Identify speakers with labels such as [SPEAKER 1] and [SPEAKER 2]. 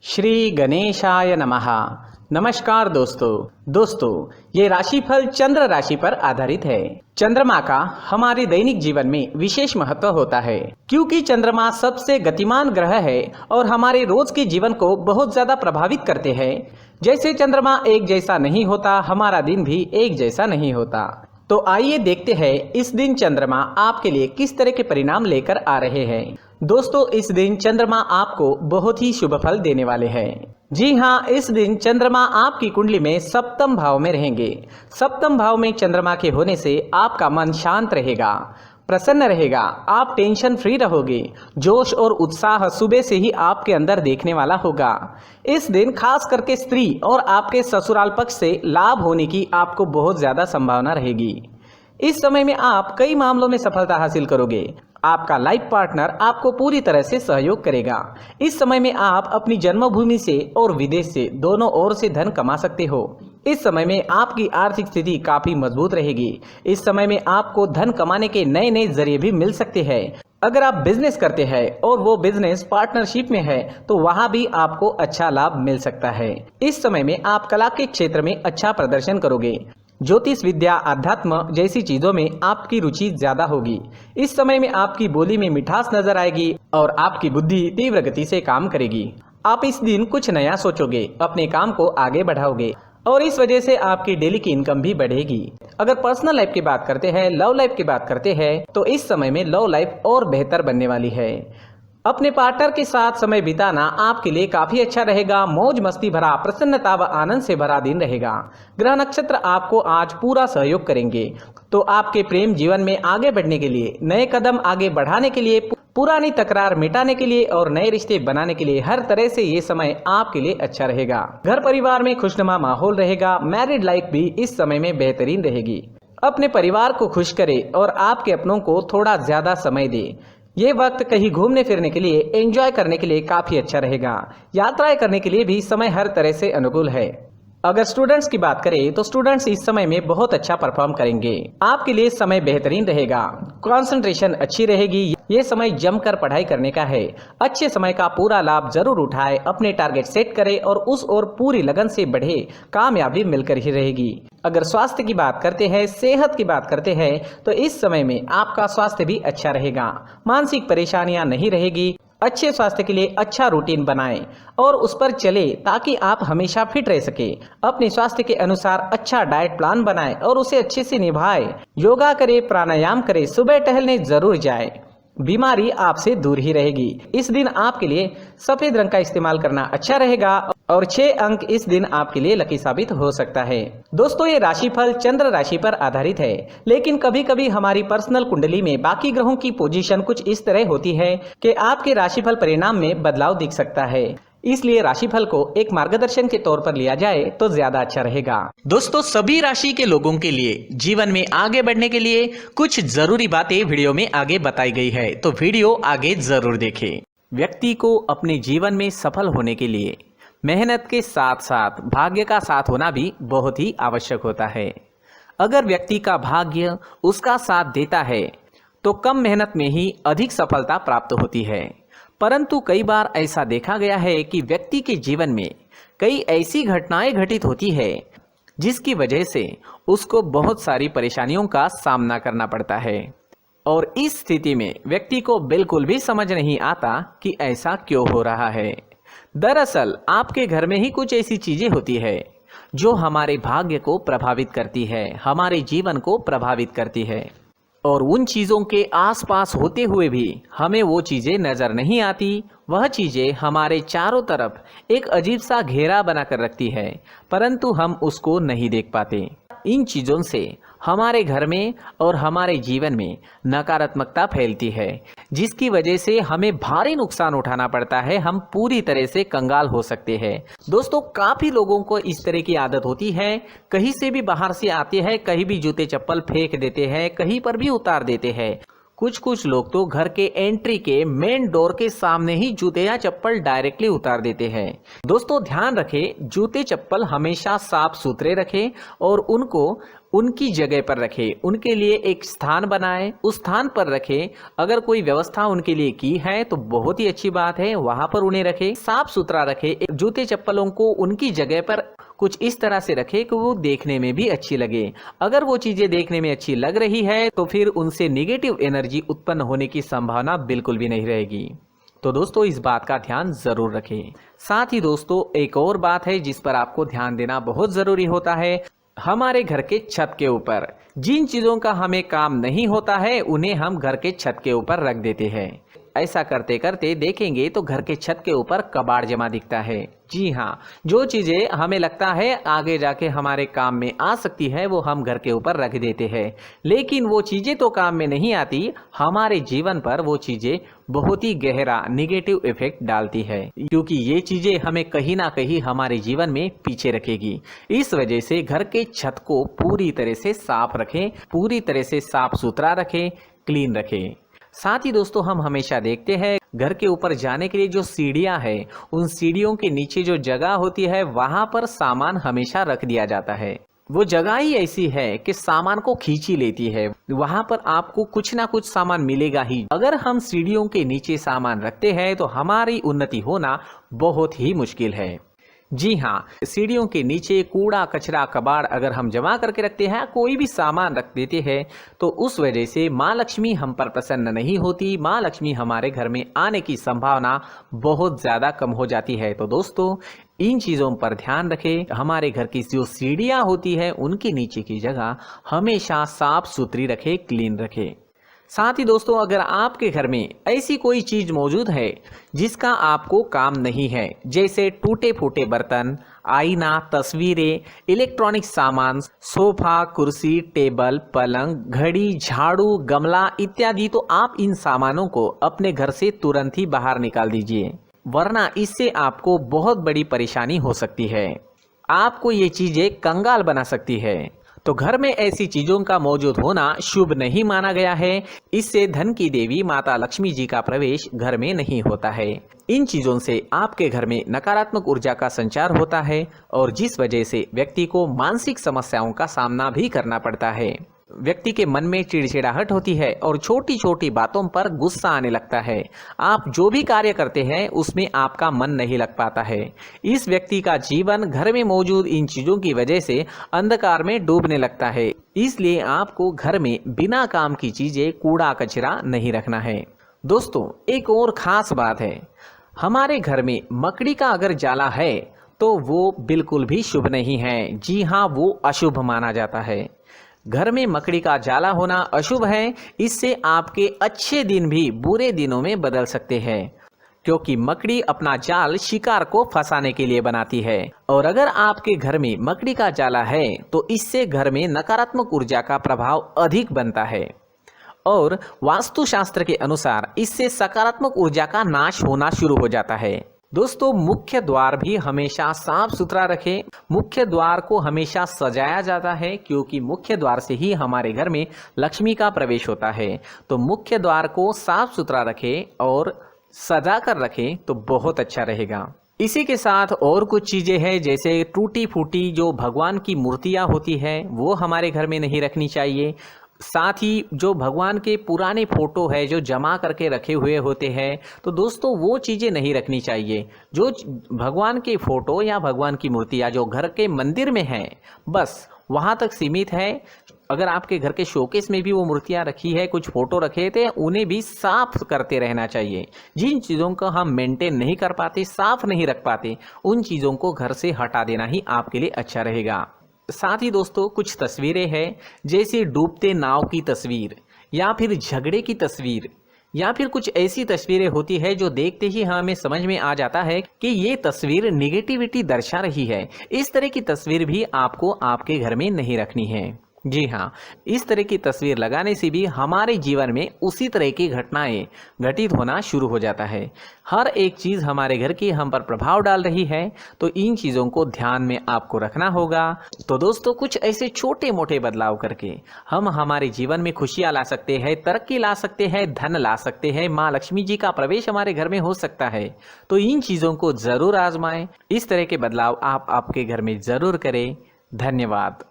[SPEAKER 1] श्री गणेशाय नमः। नमस्कार दोस्तों ये राशिफल चंद्र राशि पर आधारित है। चंद्रमा का हमारे दैनिक जीवन में विशेष महत्व होता है क्योंकि चंद्रमा सबसे गतिमान ग्रह है और हमारे रोज के जीवन को बहुत ज्यादा प्रभावित करते हैं। जैसे चंद्रमा एक जैसा नहीं होता, हमारा दिन भी एक जैसा नहीं होता। तो आइए देखते हैं इस दिन चंद्रमा आपके लिए किस तरह के परिणाम लेकर आ रहे हैं। दोस्तों, इस दिन चंद्रमा आपको बहुत ही शुभ फल देने वाले हैं। जी हाँ, इस दिन चंद्रमा आपकी कुंडली में सप्तम भाव में रहेंगे। सप्तम भाव में चंद्रमा के होने से आपका मन शांत रहेगा, प्रसन्न रहेगा, आप टेंशन फ्री रहोगे। जोश और उत्साह सुबह से ही आपके अंदर देखने वाला होगा। इस दिन खास करके स्त्री और आपके ससुराल पक्ष से लाभ होने की आपको बहुत ज्यादा संभावना रहेगी। इस समय में आप कई मामलों में सफलता हासिल करोगे। आपका लाइफ पार्टनर आपको पूरी तरह से सहयोग करेगा। इस समय में आप अपनी जन्मभूमि से और विदेश से दोनों ओर से धन कमा सकते हो। इस समय में आपकी आर्थिक स्थिति काफी मजबूत रहेगी। इस समय में आपको धन कमाने के नए नए जरिए भी मिल सकते हैं। अगर आप बिजनेस करते हैं और वो बिजनेस पार्टनरशिप में है तो वहां भी आपको अच्छा लाभ मिल सकता है। इस समय में आप कला के क्षेत्र में अच्छा प्रदर्शन करोगे। ज्योतिष विद्या, अध्यात्म जैसी चीजों में आपकी रुचि ज्यादा होगी। इस समय में आपकी बोली में मिठास नजर आएगी और आपकी बुद्धि तीव्र गति से काम करेगी। आप इस दिन कुछ नया सोचोगे, अपने काम को आगे बढ़ाओगे और इस वजह से आपकी डेली की इनकम भी बढ़ेगी। अगर पर्सनल लाइफ की बात करते हैं, लव लाइफ की बात करते हैं तो इस समय में लव लाइफ और बेहतर बनने वाली है। अपने पार्टनर के साथ समय बिताना आपके लिए काफी अच्छा रहेगा। मौज मस्ती भरा, प्रसन्नता व आनंद से भरा दिन रहेगा। ग्रह नक्षत्र आपको आज पूरा सहयोग करेंगे। तो आपके प्रेम जीवन में आगे बढ़ने के लिए, नए कदम आगे बढ़ाने के लिए, पुरानी तकरार मिटाने के लिए और नए रिश्ते बनाने के लिए हर तरह से ये समय आपके लिए अच्छा रहेगा। घर परिवार में खुशनुमा माहौल रहेगा। मैरिड लाइफ भी इस समय में बेहतरीन रहेगी। अपने परिवार को खुश करे और आपके अपनों को थोड़ा ज्यादा समय दे। ये वक्त कहीं घूमने फिरने के लिए, एंजॉय करने के लिए काफी अच्छा रहेगा। यात्राएं करने के लिए भी समय हर तरह से अनुकूल है। अगर स्टूडेंट्स की बात करें तो स्टूडेंट्स इस समय में बहुत अच्छा परफॉर्म करेंगे। आपके लिए समय बेहतरीन रहेगा, कंसंट्रेशन अच्छी रहेगी। ये समय जमकर पढ़ाई करने का है। अच्छे समय का पूरा लाभ जरूर उठाए, अपने टारगेट सेट करे और उस ओर पूरी लगन से बढ़े। कामयाबी मिलकर ही रहेगी। अगर स्वास्थ्य की बात करते हैं, सेहत की बात करते हैं तो इस समय में आपका स्वास्थ्य भी अच्छा रहेगा। मानसिक परेशानियां नहीं रहेगी। अच्छे स्वास्थ्य के लिए अच्छा रूटीन बनाएं और उस पर चले ताकि आप हमेशा फिट रह सके। अपने स्वास्थ्य के अनुसार अच्छा डाइट प्लान बनाएं और उसे अच्छे से निभाएं। योगा करें, प्राणायाम करें, सुबह टहलने जरूर जाएं। बीमारी आपसे दूर ही रहेगी। इस दिन आपके लिए सफेद रंग का इस्तेमाल करना अच्छा रहेगा और 6 अंक इस दिन आपके लिए लकी साबित हो सकता है। दोस्तों, ये राशिफल चंद्र राशि पर आधारित है, लेकिन कभी कभी हमारी पर्सनल कुंडली में बाकी ग्रहों की पोजीशन कुछ इस तरह होती है कि आपके राशिफल परिणाम में बदलाव दिख सकता है। इसलिए राशिफल को एक मार्गदर्शन के तौर पर लिया जाए तो ज्यादा अच्छा रहेगा। दोस्तों, सभी राशि के लोगों के लिए जीवन में आगे बढ़ने के लिए कुछ जरूरी बातें वीडियो में आगे बताई गई है, तो वीडियो आगे जरूर देखें। व्यक्ति को अपने जीवन में सफल होने के लिए मेहनत के साथ साथ भाग्य का साथ होना भी बहुत ही आवश्यक होता है। अगर व्यक्ति का भाग्य उसका साथ देता है तो कम मेहनत में ही अधिक सफलता प्राप्त होती है। परंतु कई बार ऐसा देखा गया है कि व्यक्ति के जीवन में कई ऐसी घटनाएं घटित होती है जिसकी वजह से उसको बहुत सारी परेशानियों का सामना करना पड़ता है और इस स्थिति में व्यक्ति को बिल्कुल भी समझ नहीं आता कि ऐसा क्यों हो रहा है। दरअसल आपके घर में ही कुछ ऐसी चीजें होती है जो हमारे भाग्य को प्रभावित करती है, हमारे जीवन को प्रभावित करती है और उन चीज़ों के आसपास होते हुए भी हमें वो चीज़ें नज़र नहीं आती। वह चीज़ें हमारे चारों तरफ एक अजीब सा घेरा बनाकर रखती है, परंतु हम उसको नहीं देख पाते। इन चीज़ों से हमारे घर में और हमारे जीवन में नकारात्मकता फैलती है, जिसकी वजह से हमें भारी नुकसान उठाना पड़ता है। हम पूरी तरह से कंगाल हो सकते हैं। दोस्तों, काफ़ी लोगों को इस तरह की आदत होती है, कहीं से भी बाहर से आते हैं, कहीं भी जूते चप्पल फेंक देते हैं, कहीं पर भी उतार देते हैं। कुछ लोग तो घर के एंट्री के मेन डोर के सामने ही जूते या चप्पल डायरेक्टली उतार देते हैं। दोस्तों, ध्यान रखें, जूते चप्पल हमेशा साफ सुथरे रखें और उनको उनकी जगह पर रखें, उनके लिए एक स्थान बनाएं, उस स्थान पर रखें। अगर कोई व्यवस्था उनके लिए की है तो बहुत ही अच्छी बात है, वहां पर उन्हें रखें, साफ सुथरा रखें। जूते चप्पलों को उनकी जगह पर कुछ इस तरह से रखें कि वो देखने में भी अच्छी लगे। अगर वो चीजें देखने में अच्छी लग रही है तो फिर उनसे निगेटिव एनर्जी उत्पन्न होने की संभावना बिल्कुल भी नहीं रहेगी। तो दोस्तों इस बात का ध्यान जरूर रखें। साथ ही दोस्तों एक और बात है जिस पर आपको ध्यान देना बहुत जरूरी होता है, हमारे घर के छत के ऊपर जिन चीजों का हमें काम नहीं होता है उन्हें हम घर के छत के ऊपर रख देते हैं। ऐसा करते करते देखेंगे तो घर के छत के ऊपर कबाड़ जमा दिखता है। जी हाँ, जो चीजें हमें लगता है आगे जाके हमारे काम में आ सकती है वो हम घर के ऊपर रख देते हैं, लेकिन वो चीजें तो काम में नहीं आती, हमारे जीवन पर वो चीजें बहुत ही गहरा निगेटिव इफेक्ट डालती है, क्योंकि ये चीजें हमें कहीं ना कहीं हमारे जीवन में पीछे रखेगी। इस वजह से घर के छत को पूरी तरह से साफ रखें, पूरी तरह से साफ सुथरा रखें, क्लीन रखें। साथ ही दोस्तों हम हमेशा देखते हैं घर के ऊपर जाने के लिए जो सीढ़ियां हैं, उन सीढ़ियों के नीचे जो जगह होती है वहां पर सामान हमेशा रख दिया जाता है। वो जगह ही ऐसी है कि सामान को खींची लेती है, वहां पर आपको कुछ ना कुछ सामान मिलेगा ही। अगर हम सीढ़ियों के नीचे सामान रखते हैं तो हमारी उन्नति होना बहुत ही मुश्किल है। जी हाँ, सीढ़ियों के नीचे कूड़ा कचरा कबाड़ अगर हम जमा करके रखते हैं, कोई भी सामान रख देते हैं, तो उस वजह से माँ लक्ष्मी हम पर प्रसन्न नहीं होती, माँ लक्ष्मी हमारे घर में आने की संभावना बहुत ज़्यादा कम हो जाती है। तो दोस्तों इन चीज़ों पर ध्यान रखें। हमारे घर की जो सीढ़ियाँ होती है उनके नीचे की जगह हमेशा साफ सुथरी रखें, क्लीन रखें। साथ ही दोस्तों अगर आपके घर में ऐसी कोई चीज मौजूद है जिसका आपको काम नहीं है, जैसे टूटे फूटे बर्तन, आईना, तस्वीरें, इलेक्ट्रॉनिक सामान, सोफा, कुर्सी, टेबल, पलंग, घड़ी, झाड़ू, गमला इत्यादि, तो आप इन सामानों को अपने घर से तुरंत ही बाहर निकाल दीजिए, वरना इससे आपको बहुत बड़ी परेशानी हो सकती है। आपको ये चीजें कंगाल बना सकती है। तो घर में ऐसी चीजों का मौजूद होना शुभ नहीं माना गया है। इससे धन की देवी माता लक्ष्मी जी का प्रवेश घर में नहीं होता है। इन चीजों से आपके घर में नकारात्मक ऊर्जा का संचार होता है और जिस वजह से व्यक्ति को मानसिक समस्याओं का सामना भी करना पड़ता है। व्यक्ति के मन में चिड़चिड़ाहट होती है और छोटी छोटी बातों पर गुस्सा आने लगता है। आप जो भी कार्य करते हैं उसमें आपका मन नहीं लग पाता है। इस व्यक्ति का जीवन घर में मौजूद इन चीजों की वजह से अंधकार में डूबने लगता है। इसलिए आपको घर में बिना काम की चीजें, कूड़ा कचरा नहीं रखना है। दोस्तों एक और खास बात है, हमारे घर में मकड़ी का अगर जाला है तो वो बिल्कुल भी शुभ नहीं है। जी हाँ, वो अशुभ माना जाता है। घर में मकड़ी का जाला होना अशुभ है। इससे आपके अच्छे दिन भी बुरे दिनों में बदल सकते हैं, क्योंकि मकड़ी अपना जाल शिकार को फंसाने के लिए बनाती है। और अगर आपके घर में मकड़ी का जाला है तो इससे घर में नकारात्मक ऊर्जा का प्रभाव अधिक बनता है और वास्तुशास्त्र के अनुसार इससे सकारात्मक ऊर्जा का नाश होना शुरू हो जाता है। दोस्तों मुख्य द्वार भी हमेशा साफ सुथरा रखें। मुख्य द्वार को हमेशा सजाया जाता है, क्योंकि मुख्य द्वार से ही हमारे घर में लक्ष्मी का प्रवेश होता है। तो मुख्य द्वार को साफ सुथरा रखें और सजा कर रखें तो बहुत अच्छा रहेगा। इसी के साथ और कुछ चीजें हैं, जैसे टूटी फूटी जो भगवान की मूर्तियां होती है वो हमारे घर में नहीं रखनी चाहिए। साथ ही जो भगवान के पुराने फोटो है जो जमा करके रखे हुए होते हैं, तो दोस्तों वो चीज़ें नहीं रखनी चाहिए। जो भगवान के फोटो या भगवान की मूर्तियाँ जो घर के मंदिर में हैं बस वहाँ तक सीमित है। अगर आपके घर के शोकेस में भी वो मूर्तियाँ रखी है, कुछ फोटो रखे थे, उन्हें भी साफ करते रहना चाहिए। जिन चीज़ों को हम मेंटेन नहीं कर पाते, साफ नहीं रख पाते, उन चीज़ों को घर से हटा देना ही आपके लिए अच्छा रहेगा। साथ ही दोस्तों कुछ तस्वीरें हैं, जैसे डूबते नाव की तस्वीर या फिर झगड़े की तस्वीर या फिर कुछ ऐसी तस्वीरें होती है जो देखते ही हमें समझ में आ जाता है कि ये तस्वीर निगेटिविटी दर्शा रही है। इस तरह की तस्वीर भी आपको आपके घर में नहीं रखनी है। जी हाँ, इस तरह की तस्वीर लगाने से भी हमारे जीवन में उसी तरह की घटनाएं घटित होना शुरू हो जाता है। हर एक चीज़ हमारे घर की हम पर प्रभाव डाल रही है, तो इन चीज़ों को ध्यान में आपको रखना होगा। तो दोस्तों कुछ ऐसे छोटे मोटे बदलाव करके हम हमारे जीवन में खुशियाँ ला सकते हैं, तरक्की ला सकते हैं, धन ला सकते हैं, माँ लक्ष्मी जी का प्रवेश हमारे घर में हो सकता है। तो इन चीज़ों को ज़रूर आजमाएं। इस तरह के बदलाव आप आपके घर में ज़रूर करें। धन्यवाद।